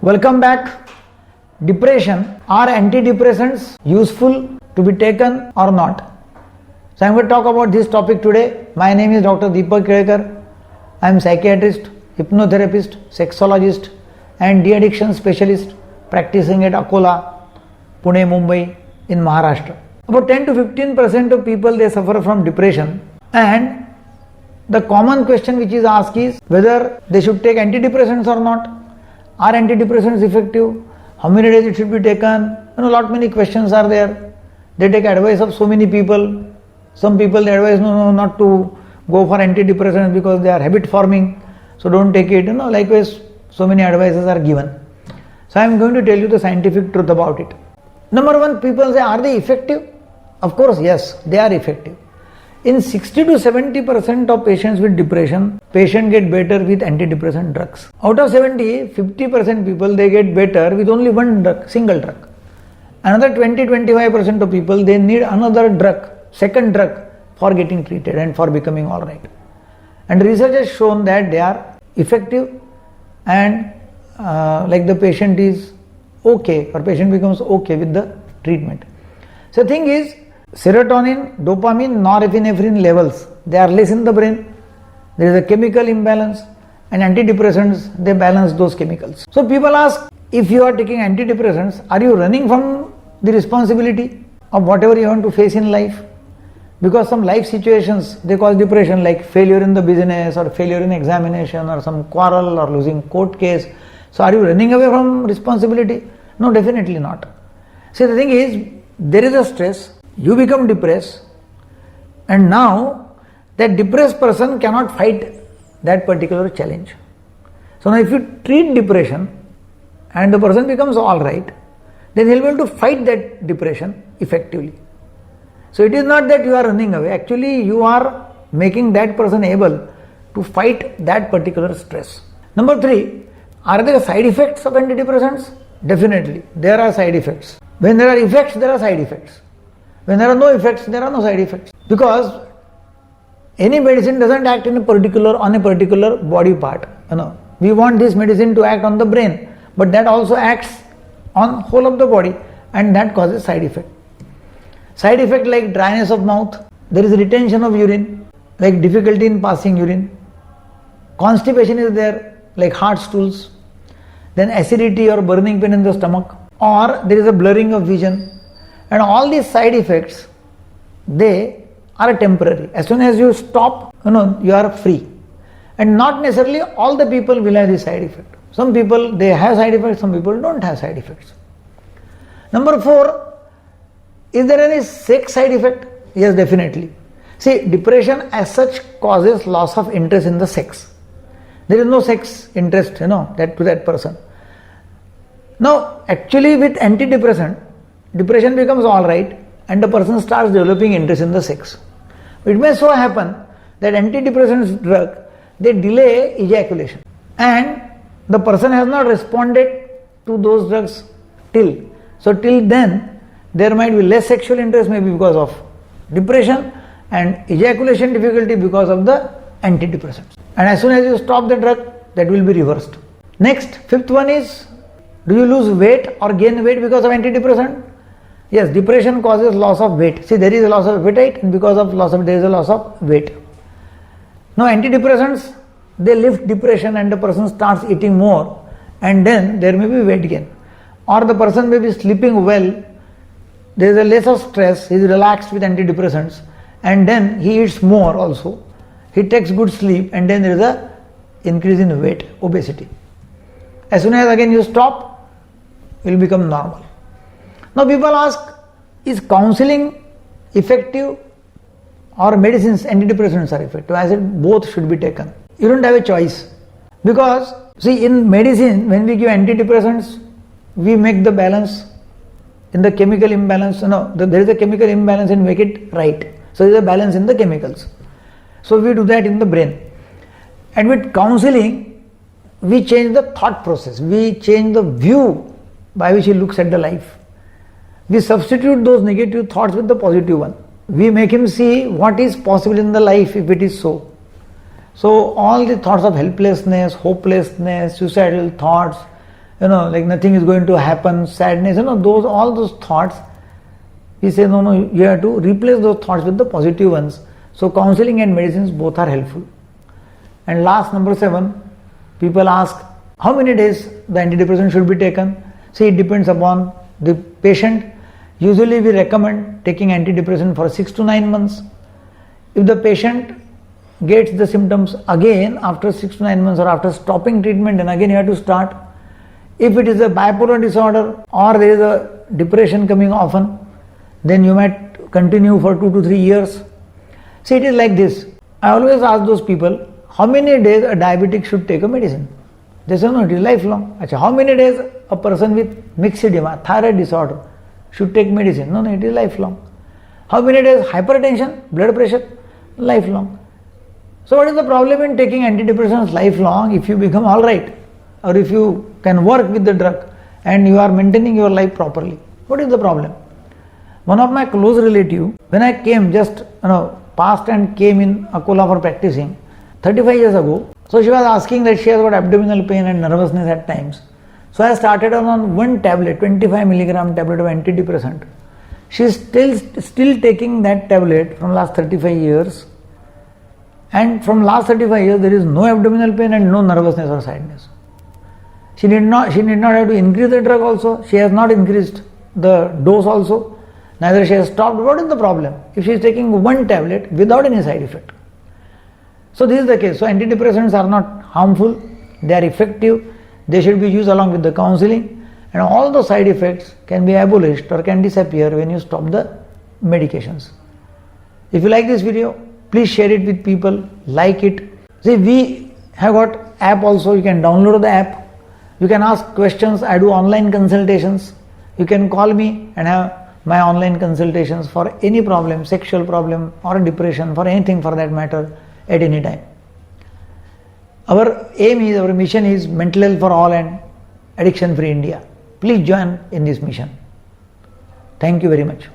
Welcome back. Depression. Are antidepressants useful to be taken or not? So I am going to talk about this topic today. My name is Dr. Deepak Kelkar. I am psychiatrist, hypnotherapist, sexologist and de-addiction specialist practicing at Akola, Pune, Mumbai in Maharashtra. About 10 to 15% of people, they suffer from depression, and the common question which is asked is whether they should take antidepressants or not. Are antidepressants effective? How many days it should be taken? Lot many questions are there. They take advice of so many people. Some people they advise not to go for antidepressants because they are habit forming, so don't take it. Likewise, so many advices are given. So I am going to tell you the scientific truth about it. Number one, people say, are they effective? Of course, yes, they are effective. In 60 to 70% of patients with depression, patients get better with antidepressant drugs. Out of 50% people, they get better with only one drug, single drug. Another 20-25% of people, they need another drug, second drug for getting treated and for becoming alright. And research has shown that they are effective and like the patient is okay, or patient becomes okay with the treatment. So the thing is, serotonin, dopamine, norepinephrine levels, they are less in the brain. There is a chemical imbalance, and antidepressants, they balance those chemicals. So people ask, if you are taking antidepressants, are you running from the responsibility of whatever you want to face in life? Because some life situations, they cause depression, like failure in the business or failure in examination or some quarrel or losing court case. So are you running away from responsibility? No, definitely not. See, the thing is, there is a stress, you become depressed, and now that depressed person cannot fight that particular challenge. So now if you treat depression and the person becomes alright, then he will be able to fight that depression effectively. So it is not that you are running away, actually you are making that person able to fight that particular stress. Number 3, are there side effects of antidepressants? Definitely, there are side effects. When there are effects, there are side effects. When there are no effects, there are no side effects. Because any medicine doesn't act on a particular body part. We want this medicine to act on the brain, but that also acts on whole of the body, and that causes side effect. Side effect like dryness of mouth, there is retention of urine, like difficulty in passing urine. Constipation is there, like hard stools. Then acidity or burning pain in the stomach, or there is a blurring of vision. And all these side effects, they are temporary. As soon as you stop, you are free. And not necessarily all the people will have this side effect. Some people, they have side effects, some people don't have side effects. Number 4, is there any sex side effect? Yes, definitely. See, depression as such causes loss of interest in the sex. There is no sex interest, that to that person. Now, actually with antidepressant, depression becomes alright and the person starts developing interest in the sex. It may so happen that antidepressant drug, they delay ejaculation, and the person has not responded to those drugs till. So till then, there might be less sexual interest, maybe because of depression, and ejaculation difficulty because of the antidepressants. And as soon as you stop the drug, that will be reversed. Next, 5th one is, do you lose weight or gain weight because of antidepressant? Yes, depression causes loss of weight. See, there is a loss of appetite, and because of loss of, there is a loss of weight. Now, antidepressants, they lift depression and the person starts eating more, and then there may be weight gain. Or the person may be sleeping well, there is a less of stress, he is relaxed with antidepressants, and then he eats more also. He takes good sleep, and then there is a increase in weight, obesity. As soon as again you stop, it will become normal. Now people ask, is counseling effective or medicines, antidepressants are effective? I said both should be taken. You don't have a choice. Because see, in medicine, when we give antidepressants, we make the balance in the chemical imbalance. There is a chemical imbalance and make it right. So there is a balance in the chemicals. So we do that in the brain. And with counseling, we change the thought process. We change the view by which he looks at the life. We substitute those negative thoughts with the positive one. We make him see what is possible in the life if it is so. So all the thoughts of helplessness, hopelessness, suicidal thoughts, like nothing is going to happen, sadness, all those thoughts. We say, no, you have to replace those thoughts with the positive ones. So counseling and medicines both are helpful. And last, number 7, people ask, how many days the antidepressant should be taken? See, it depends upon the patient. Usually we recommend taking antidepressant for 6 to 9 months. If the patient gets the symptoms again after 6 to 9 months or after stopping treatment, then again you have to start. If it is a bipolar disorder or there is a depression coming often, then you might continue for 2 to 3 years. See, it is like this. I always ask those people, how many days a diabetic should take a medicine? They say, no, it is lifelong. How many days a person with myxedema, thyroid disorder, should take medicine? No, it is lifelong. How many days hypertension, blood pressure? Lifelong. So what is the problem in taking antidepressants lifelong if you become alright, or if you can work with the drug and you are maintaining your life properly? What is the problem? One of my close relative, when I came passed and came in Akola for practicing 35 years ago, so she was asking that she has got abdominal pain and nervousness at times. So I started her on one tablet, 25 milligram tablet of antidepressant. She is still taking that tablet from last 35 years. And from last 35 years there is no abdominal pain and no nervousness or sadness. She need not have to increase the drug also. She has not increased the dose also. Neither she has stopped. What is the problem? If she is taking one tablet without any side effect. So this is the case. So antidepressants are not harmful. They are effective. They should be used along with the counseling. And all the side effects can be abolished or can disappear when you stop the medications. If you like this video, please share it with people, like it. See, we have got app also. You can download the app. You can ask questions. I do online consultations. You can call me and have my online consultations for any problem, sexual problem or depression, for anything for that matter, at any time. Our mission is mental health for all and addiction free India. Please join in this mission. Thank you very much.